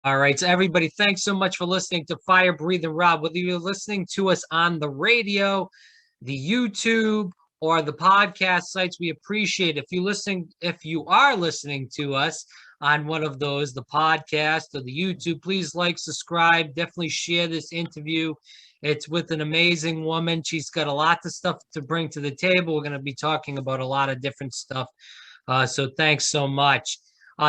All right, so everybody, thanks so much for listening to Fire Breathing Rob. Whether you're listening to us on the radio, the YouTube, or the podcast sites, we appreciate it. If you are listening to us on one of those, the podcast or the YouTube, please like, subscribe, definitely share this interview. It's with an amazing woman. She's got a lot of stuff to bring to the table. We're going to be talking about a lot of different stuff. So thanks so much.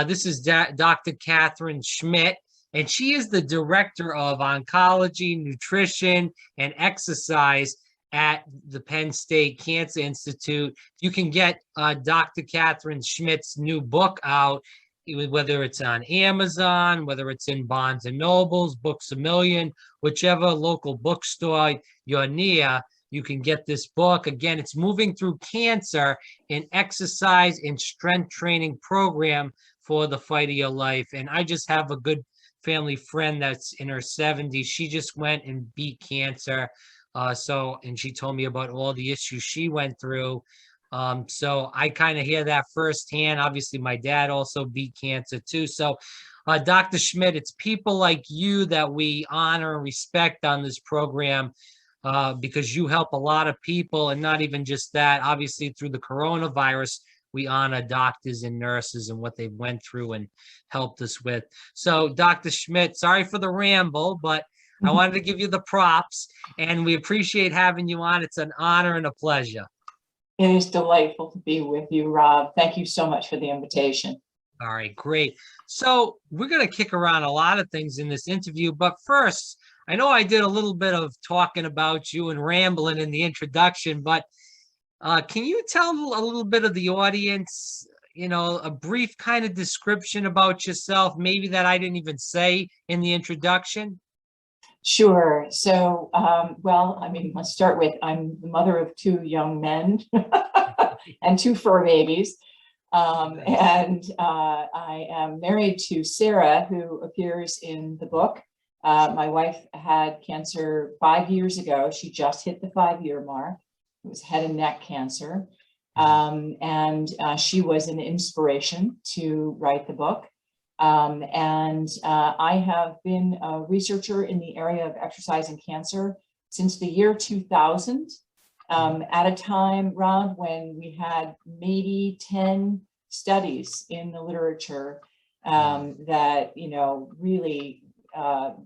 This is Dr. Kathryn Schmitz, and she is the director of oncology, nutrition, and exercise at the Penn State Cancer Institute. You can get Dr. Kathryn Schmitz's new book out, whether it's on Amazon, whether it's in Barnes and Nobles, Books A Million, whichever local bookstore you're near. You can get this book. Again, it's Moving Through Cancer, an exercise and strength training program for the fight of your life. And I just have a good family friend that's in her 70s. She just went and beat cancer. And she told me about all the issues she went through. So I kind of hear that firsthand. Obviously, my dad also beat cancer too. So, Dr. Schmitz, it's people like you that we honor and respect on this program. Because you help a lot of people, and not even just that. Obviously, through the coronavirus, we honor doctors and nurses and what they went through and helped us with. So, Dr. Schmitz, sorry for the ramble, but I wanted to give you the props, and we appreciate having you on. It's an honor and a pleasure. It is delightful to be with you, Rob. Thank you so much for the invitation. All right, great. So we're going to kick around a lot of things in this interview, but first, I know I did a little bit of talking about you and rambling in the introduction, but can you tell a little bit of the audience, a brief kind of description about yourself, maybe that I didn't even say in the introduction? Sure. So, let's start with, I'm the mother of two young men and two fur babies. I am married to Sarah, who appears in the book. My wife had cancer 5 years ago. She just hit the 5-year mark. It was head and neck cancer. She was an inspiration to write the book. I have been a researcher in the area of exercise and cancer since the year 2000, at a time, Rob, when we had maybe 10 studies in the literature that, really,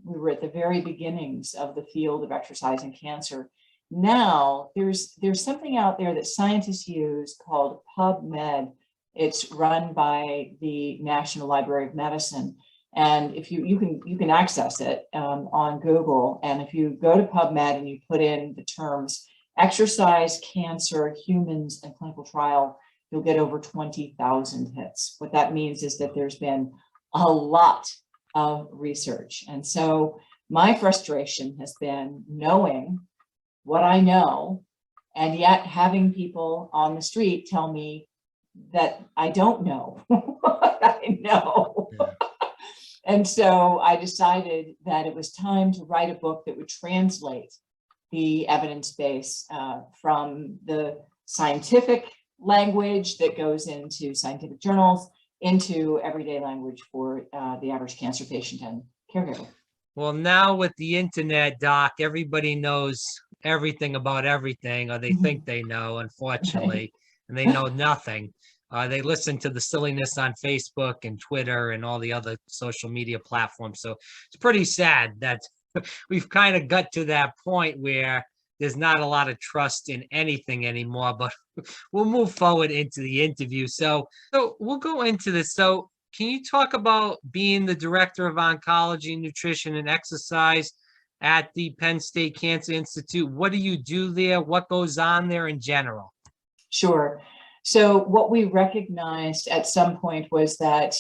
we were at the very beginnings of the field of exercise and cancer. Now, there's something out there that scientists use called PubMed. It's run by the National Library of Medicine, and if you can access it on Google. And if you go to PubMed and you put in the terms exercise, cancer, humans, and clinical trial, you'll get over 20,000 hits. What that means is that there's been a lot of research, and so my frustration has been knowing what I know, and yet having people on the street tell me that I don't know what I know. And so I decided that it was time to write a book that would translate the evidence base from the scientific language that goes into scientific journals into everyday language for the average cancer patient and caregiver. Well, now with the internet, Doc, everybody knows everything about everything, or they think they know, unfortunately, and they know nothing. They listen to the silliness on Facebook and Twitter and all the other social media platforms. So it's pretty sad that we've kind of got to that point where there's not a lot of trust in anything anymore, but we'll move forward into the interview. So we'll go into this. So can you talk about being the director of oncology, nutrition, and exercise at the Penn State Cancer Institute? What do you do there? What goes on there in general? Sure. So what we recognized at some point was that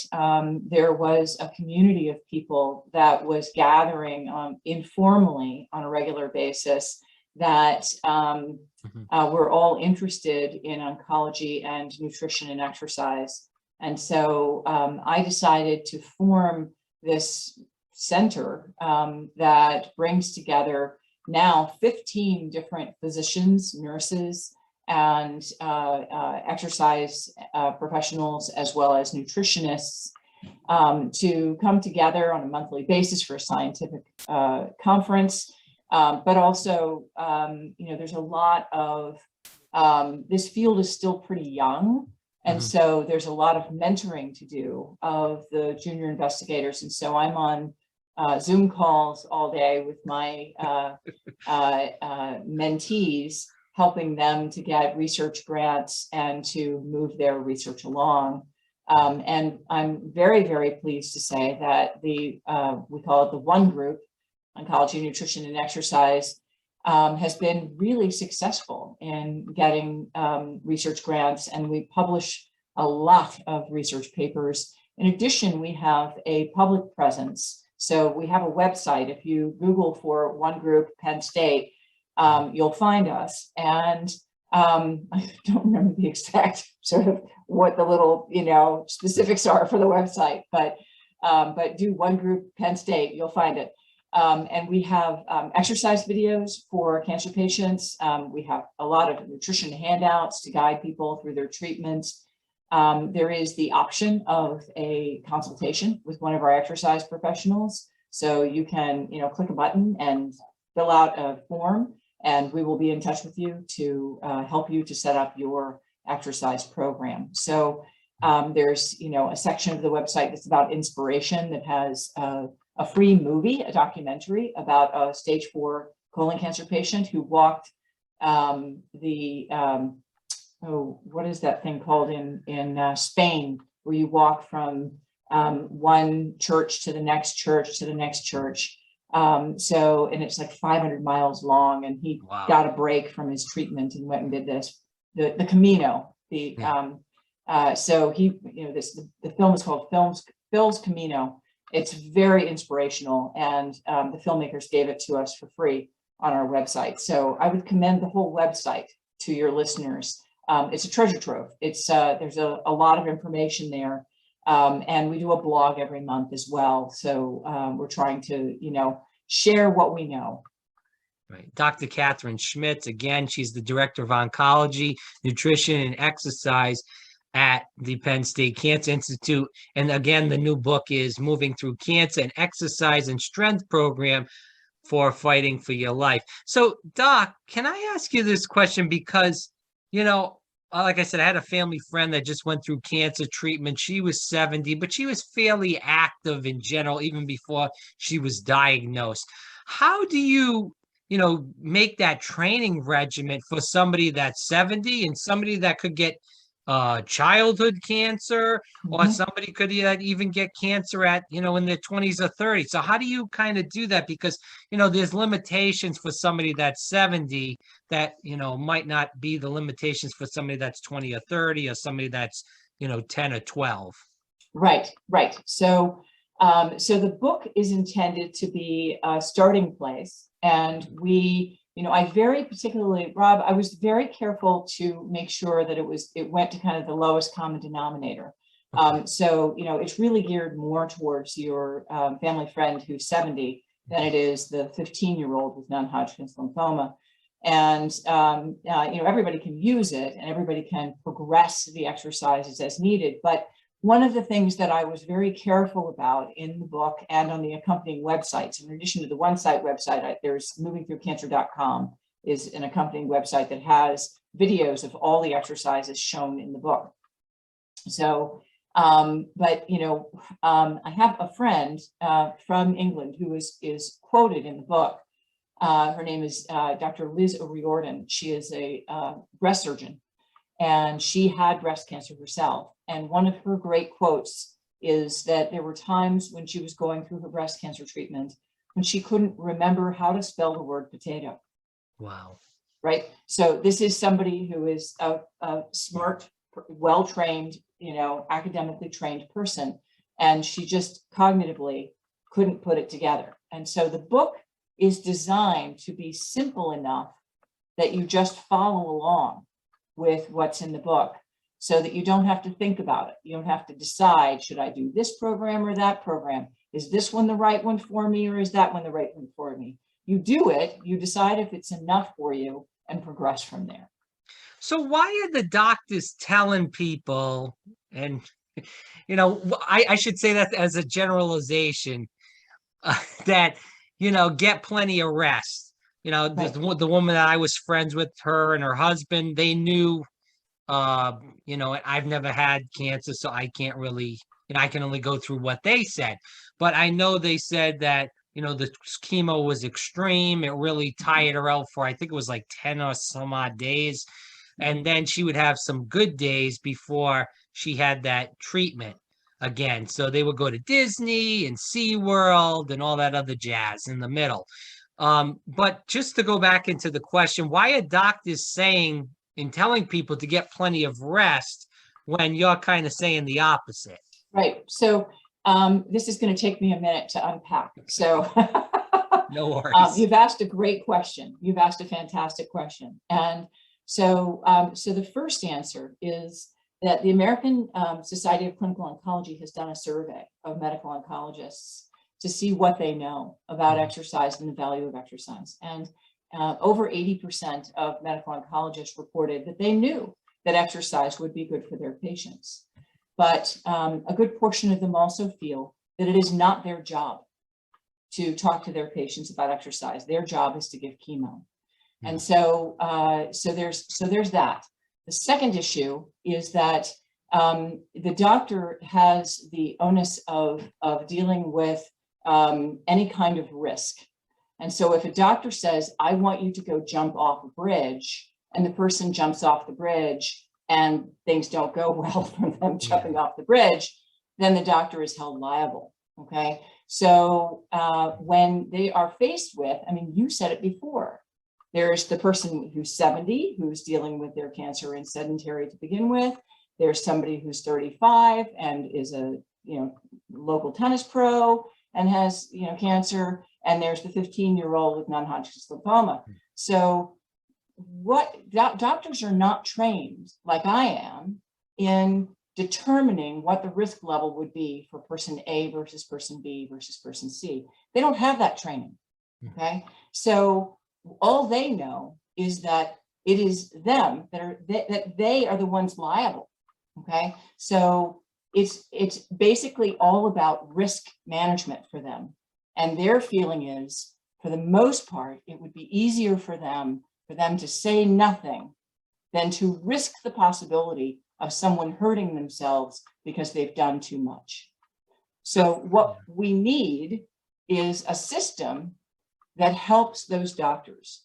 there was a community of people that was gathering informally on a regular basis that were all interested in oncology and nutrition and exercise. And so I decided to form this center that brings together now 15 different physicians, nurses, and exercise professionals, as well as nutritionists, to come together on a monthly basis for a scientific conference. But also, there's a lot of, this field is still pretty young. And so there's a lot of mentoring to do of the junior investigators. And so I'm on Zoom calls all day with my mentees, helping them to get research grants and to move their research along. And I'm very, very pleased to say that we call it the One Group, Oncology, Nutrition, and Exercise, has been really successful in getting research grants, and we publish a lot of research papers. In addition, we have a public presence. So we have a website. If you Google for One Group Penn State, you'll find us. And I don't remember the exact sort of what the little, specifics are for the website, but do One Group Penn State, you'll find it. And we have exercise videos for cancer patients. We have a lot of nutrition handouts to guide people through their treatments. There is the option of a consultation with one of our exercise professionals. So you can, click a button and fill out a form, and we will be in touch with you to help you to set up your exercise program. So there's, a section of the website that's about inspiration that has a free movie, a documentary about a stage 4 colon cancer patient who walked what is that thing called in Spain, where you walk from one church to the next church to the next church. And it's like 500 miles long, and he got a break from his treatment and went and did this, the Camino. So he, the film is called Phil's Camino. It's very inspirational, and the filmmakers gave it to us for free on our website. So I would commend the whole website to your listeners. It's a treasure trove. It's there's a lot of information there, and we do a blog every month as well. So we're trying to, share what we know. Right. Dr. Kathryn Schmitz, again, she's the Director of Oncology, Nutrition, and Exercise at the Penn State Cancer Institute. And again, the new book is Moving Through Cancer, an Exercise and Strength Program for Fighting for Your Life. So, Doc, can I ask you this question? Because, like I said, I had a family friend that just went through cancer treatment. She was 70, but she was fairly active in general, even before she was diagnosed. How do you, make that training regimen for somebody that's 70 and somebody that could get childhood cancer, or somebody could even get cancer at, in their 20s or 30s. So how do you kind of do that? Because, there's limitations for somebody that's 70 that, might not be the limitations for somebody that's 20 or 30, or somebody that's, 10 or 12. Right. So, so the book is intended to be a starting place, and we, I very particularly, Rob, I was very careful to make sure that it went to kind of the lowest common denominator. So, it's really geared more towards your family friend who's 70 than it is the 15-year-old with non-Hodgkin's lymphoma. And, everybody can use it, and everybody can progress the exercises as needed. But one of the things that I was very careful about in the book and on the accompanying websites, in addition to the one site website, there's movingthroughcancer.com is an accompanying website that has videos of all the exercises shown in the book. So, but, I have a friend from England who is quoted in the book. Her name is Dr. Liz O'Riordan. She is a breast surgeon, and she had breast cancer herself. And one of her great quotes is that there were times when she was going through her breast cancer treatment when she couldn't remember how to spell the word potato. Wow. Right. So this is somebody who is a smart, well-trained, academically trained person, and she just cognitively couldn't put it together. And so the book is designed to be simple enough that you just follow along with what's in the book, so that you don't have to think about it. You don't have to decide, should I do this program or that program? Is this one the right one for me, or is that one the right one for me? You do it, you decide if it's enough for you, and progress from there. So why are the doctors telling people, and I should say that as a generalization, that, get plenty of rest. Right. The woman that I was friends with, her and her husband, they knew, I've never had cancer, so I can't really, I can only go through what they said. But I know they said that, the chemo was extreme. It really tired her out for, I think it was like 10 or some odd days. And then she would have some good days before she had that treatment again. So they would go to Disney and SeaWorld and all that other jazz in the middle. But just to go back into the question, why are doctors saying and telling people to get plenty of rest when you're kind of saying the opposite? Right. So this is going to take me a minute to unpack. So No worries. you've asked a great question. You've asked a fantastic question. And so, so the first answer is that the American Society of Clinical Oncology has done a survey of medical oncologists to see what they know about exercise and the value of exercise. And over 80% of medical oncologists reported that they knew that exercise would be good for their patients. But a good portion of them also feel that it is not their job to talk to their patients about exercise. Their job is to give chemo. And so, so there's that. The second issue is that the doctor has the onus of dealing with any kind of risk. And so if a doctor says, I want you to go jump off a bridge, and the person jumps off the bridge and things don't go well for them jumping off the bridge, then the doctor is held liable. Okay. So when they are faced with, I mean, you said it before, there's the person who's 70, who's dealing with their cancer and sedentary to begin with. There's somebody who's 35 and is a local tennis pro and has cancer. And there's the 15-year-old with non-Hodgkin's lymphoma. So what doctors are not trained, like I am, in determining what the risk level would be for person A versus person B versus person C. They don't have that training. Okay. So all they know is that it is them that they are the ones liable. Okay. So it's basically all about risk management for them. And their feeling is, for the most part, it would be easier for them to say nothing than to risk the possibility of someone hurting themselves because they've done too much. So what we need is a system that helps those doctors.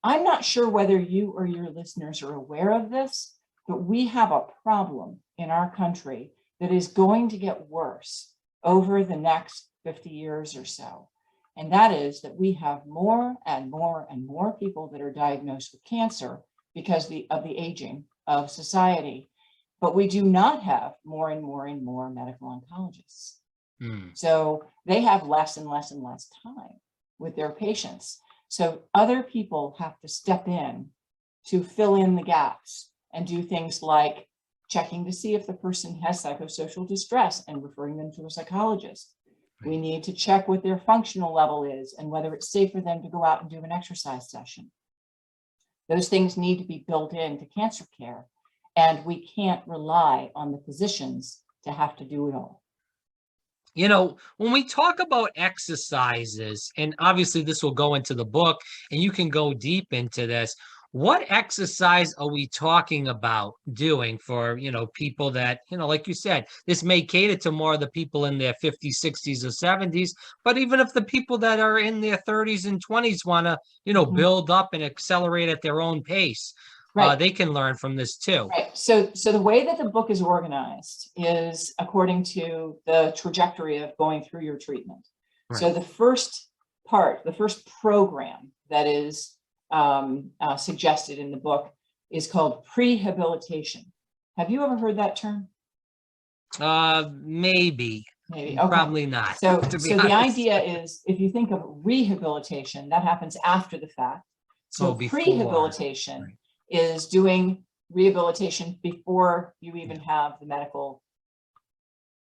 I'm not sure whether you or your listeners are aware of this, but we have a problem in our country that is going to get worse over the next 50 years or so. And that is that we have more and more and more people that are diagnosed with cancer because of the aging of society. But we do not have more and more and more medical oncologists. So they have less and less and less time with their patients. So other people have to step in to fill in the gaps and do things like checking to see if the person has psychosocial distress and referring them to a psychologist. We need to check what their functional level is and whether it's safe for them to go out and do an exercise session. Those things need to be built into cancer care, and we can't rely on the physicians to have to do it all. When we talk about exercises, and obviously this will go into the book and you can go deep into this, what exercise are we talking about doing for, people that, like you said, this may cater to more of the people in their 50s, 60s, or 70s, but even if the people that are in their 30s and 20s want to, build up and accelerate at their own pace, they can learn from this too. Right. So the way that the book is organized is according to the trajectory of going through your treatment. Right. So the first program that is suggested in the book is called Prehabilitation. Have you ever heard that term? Maybe. Okay. Probably not. So the idea is, if you think of rehabilitation, that happens after the fact. So prehabilitation is doing rehabilitation before you even have the medical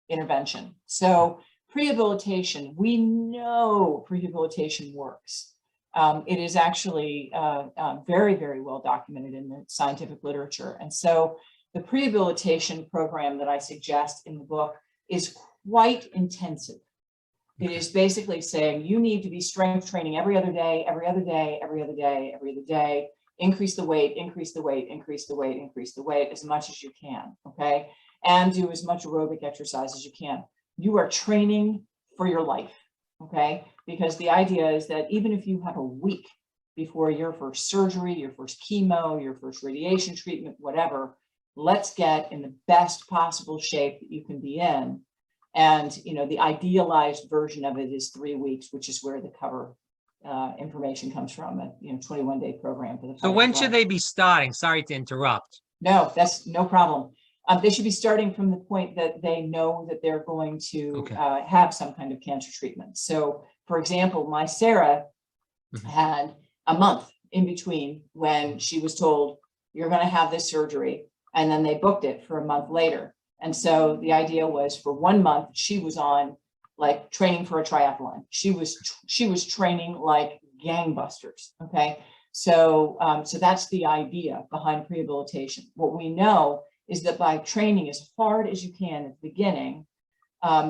intervention. So prehabilitation, we know prehabilitation works. It is actually very, very well documented in the scientific literature. And so The prehabilitation program that I suggest in the book is quite intensive. It is basically saying you need to be strength training every other day, every other day, every other day, every other day. Increase the weight, increase the weight, increase the weight, increase the weight as much as you can, okay? And do as much aerobic exercise as you can. You are training for your life, okay? Because the idea is that even if you have a week before your first surgery, your first chemo, your first radiation treatment, whatever, let's get in the best possible shape that you can be in. And, you know, the idealized version of it is 3 weeks, which is where the cover information comes from, a 21-day program for the. So when should they be starting? Sorry to interrupt. No, that's no problem. They should be starting from the point that they know that they're going to have some kind of cancer treatment. So, for example, my Sarah had a month in between when she was told, you're going to have this surgery, and then they booked it for a month later. And so the idea was for 1 month, she was on like training for a triathlon. She was training like gangbusters. Okay. So, so that's the idea behind prehabilitation. What we know is that by training as hard as you can at the beginning,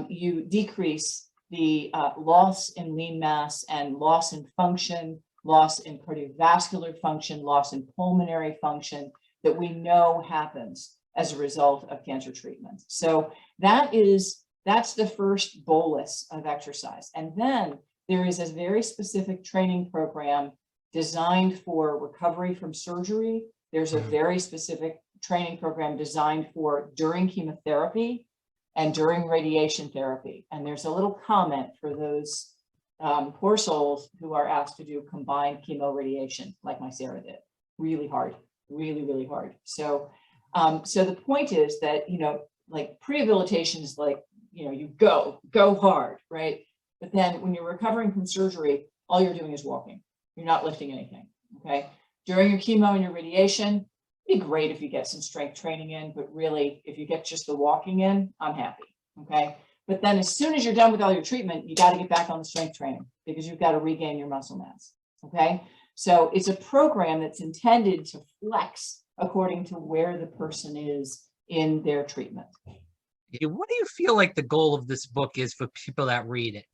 you decrease the loss in lean mass and loss in function, loss in cardiovascular function, loss in pulmonary function that we know happens as a result of cancer treatment. So that's the first bolus of exercise. And then there is a very specific training program designed for recovery from surgery. There's a very specific training program designed for during chemotherapy and during radiation therapy. And there's a little comment for those poor souls who are asked to do combined chemo radiation, like my Sarah did. Really hard, really, really hard. So so the point is that, like prehabilitation is like, you go hard, right? But then when you're recovering from surgery, all you're doing is walking. You're not lifting anything, okay? During your chemo and your radiation, it'd be great if you get some strength training in, but really, if you get just the walking in, I'm happy, okay? But then as soon as you're done with all your treatment, you got to get back on the strength training because you've got to regain your muscle mass, okay? So it's a program that's intended to flex according to where the person is in their treatment. What do you feel like the goal of this book is for people that read it?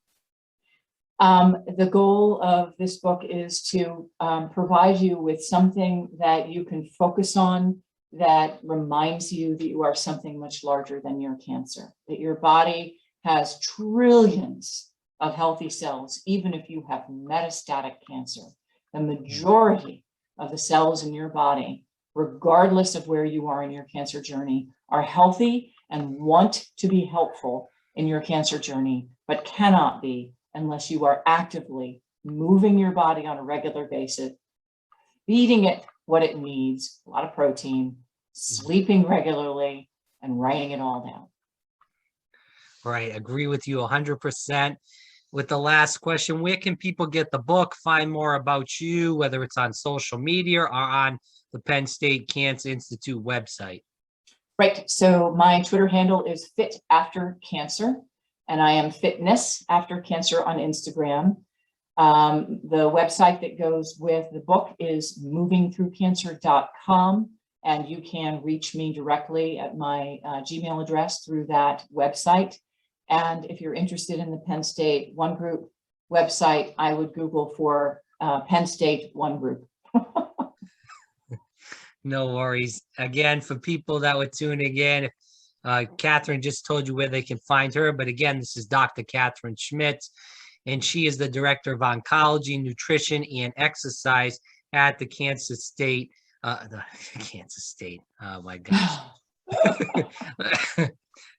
The goal of this book is to provide you with something that you can focus on that reminds you that you are something much larger than your cancer, that your body has trillions of healthy cells, even if you have metastatic cancer. The majority of the cells in your body, regardless of where you are in your cancer journey, are healthy and want to be helpful in your cancer journey, but cannot be unless you are actively moving your body on a regular basis, feeding it what it needs, a lot of protein, sleeping regularly, and writing it all down. Right. Agree with you 100%. With the last question, where can people get the book, find more about you, whether it's on social media or on the Penn State Cancer Institute website? Right. So my Twitter handle is Fit After Cancer, and I am Fitness After Cancer on Instagram. The website that goes with the book is movingthroughcancer.com, and you can reach me directly at my Gmail address through that website. And if you're interested in the Penn State One Group website, I would Google for Penn State One Group. No worries. Again, for people that were tuning in, Kathryn just told you where they can find her. But again, this is Dr. Kathryn Schmitz, and she is the Director of Oncology, Nutrition, and Exercise at the Kansas State. Kansas State. Oh my gosh.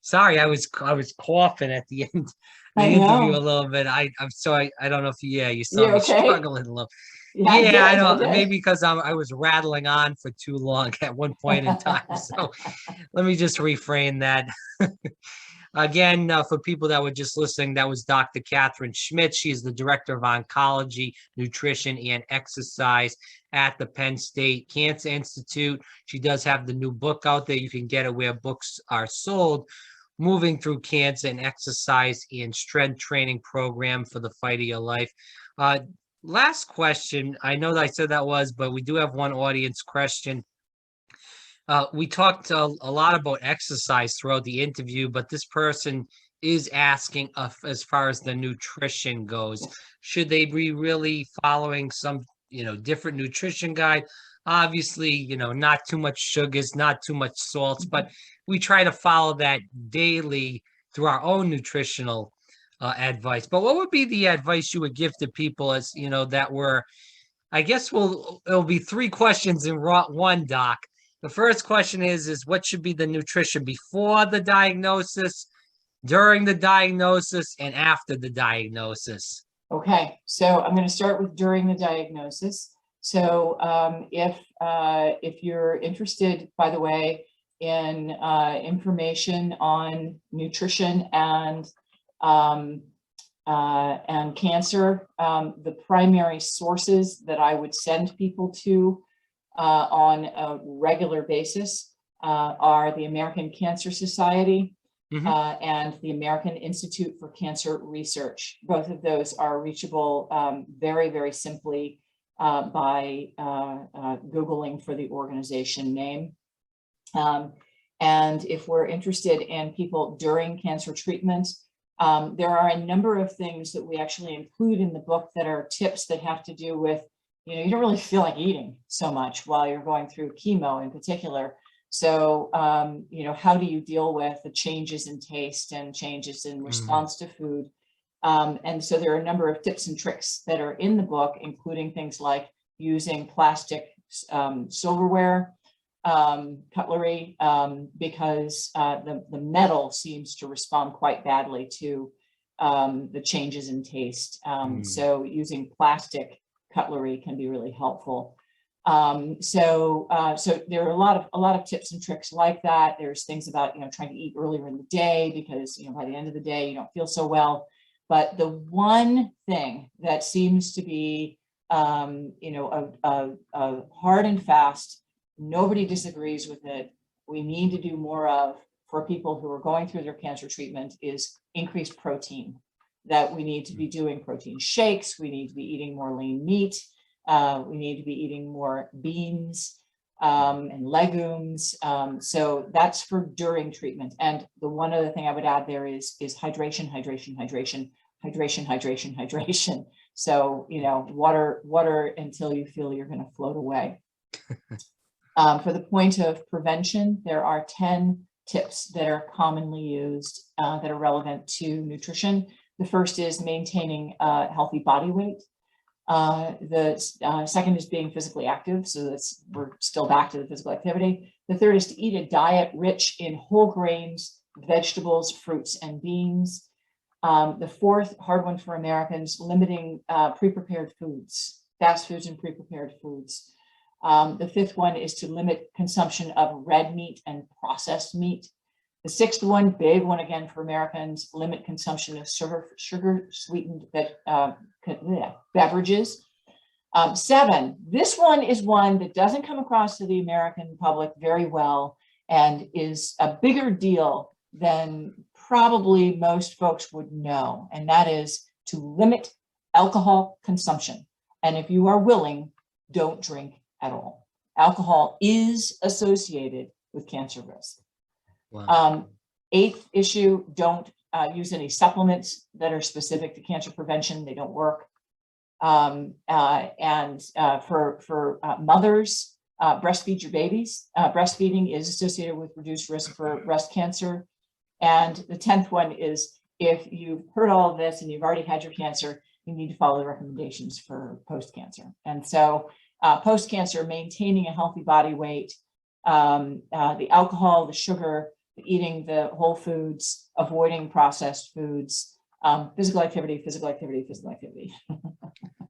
Sorry, I was coughing at the end of the interview a little bit. I'm sorry. I don't know if you saw me struggling a little. Yeah, I know. Maybe because I was rattling on for too long at one point in time. So let me just reframe that. Again, for people that were just listening, that was Dr. Kathryn Schmitz. She is the Director of Oncology, Nutrition, and Exercise at the Penn State Cancer Institute. She does have the new book out there. You can get it where books are sold. Moving Through Cancer, and Exercise and Strength Training Program for the Fight of Your Life. Last question. I know that I said that was, but we do have one audience question. We talked a lot about exercise throughout the interview, but this person is asking as far as the nutrition goes, should they be really following some, different nutrition guide? Obviously, not too much sugars, not too much salts, but we try to follow that daily through our own nutritional advice. But what would be the advice you would give to people as, that were, I guess it'll be three questions in one, Doc. The first question is what should be the nutrition before the diagnosis, during the diagnosis, and after the diagnosis? Okay, so I'm going to start with during the diagnosis. So if you're interested, by the way, in information on nutrition and cancer, the primary sources that I would send people to on a regular basis are the American Cancer Society and the American Institute for Cancer Research. Both of those are reachable very, very simply by Googling for the organization name. And if we're interested in people during cancer treatment, there are a number of things that we actually include in the book that are tips that have to do with, you don't really feel like eating so much while you're going through chemo in particular. So, how do you deal with the changes in taste and changes in response to food? And so there are a number of tips and tricks that are in the book, including things like using plastic silverware, cutlery, because the metal seems to respond quite badly to the changes in taste. So using plastic cutlery can be really helpful. So there are a lot of tips and tricks like that. There's things about, trying to eat earlier in the day because, by the end of the day, you don't feel so well. But the one thing that seems to be, a hard and fast, nobody disagrees with it, we need to do more of for people who are going through their cancer treatment is increased protein. That we need to be doing protein shakes, we need to be eating more lean meat, we need to be eating more beans and legumes. So that's for during treatment. And the one other thing I would add there is hydration, hydration, hydration, hydration, hydration, hydration. So, water until you feel you're going to float away. For the point of prevention, there are 10 tips that are commonly used that are relevant to nutrition. The first is maintaining a healthy body weight. The second is being physically active. So we're still back to the physical activity. The third is to eat a diet rich in whole grains, vegetables, fruits, and beans. The fourth, hard one for Americans, limiting pre-prepared foods, fast foods and pre-prepared foods. The fifth one is to limit consumption of red meat and processed meat. The sixth one, big one again for Americans, limit consumption of sugar sweetened beverages. 7, this one is one that doesn't come across to the American public very well and is a bigger deal than probably most folks would know. And that is to limit alcohol consumption. And if you are willing, don't drink at all. Alcohol is associated with cancer risk. Wow. 8th issue, don't use any supplements that are specific to cancer prevention. They don't work. For mothers, breastfeed your babies. Breastfeeding is associated with reduced risk for breast cancer. And the 10th one is if you've heard all of this and you've already had your cancer, you need to follow the recommendations for post-cancer. And so post-cancer, maintaining a healthy body weight, the alcohol, the sugar, eating the whole foods, avoiding processed foods, physical activity, physical activity, physical activity.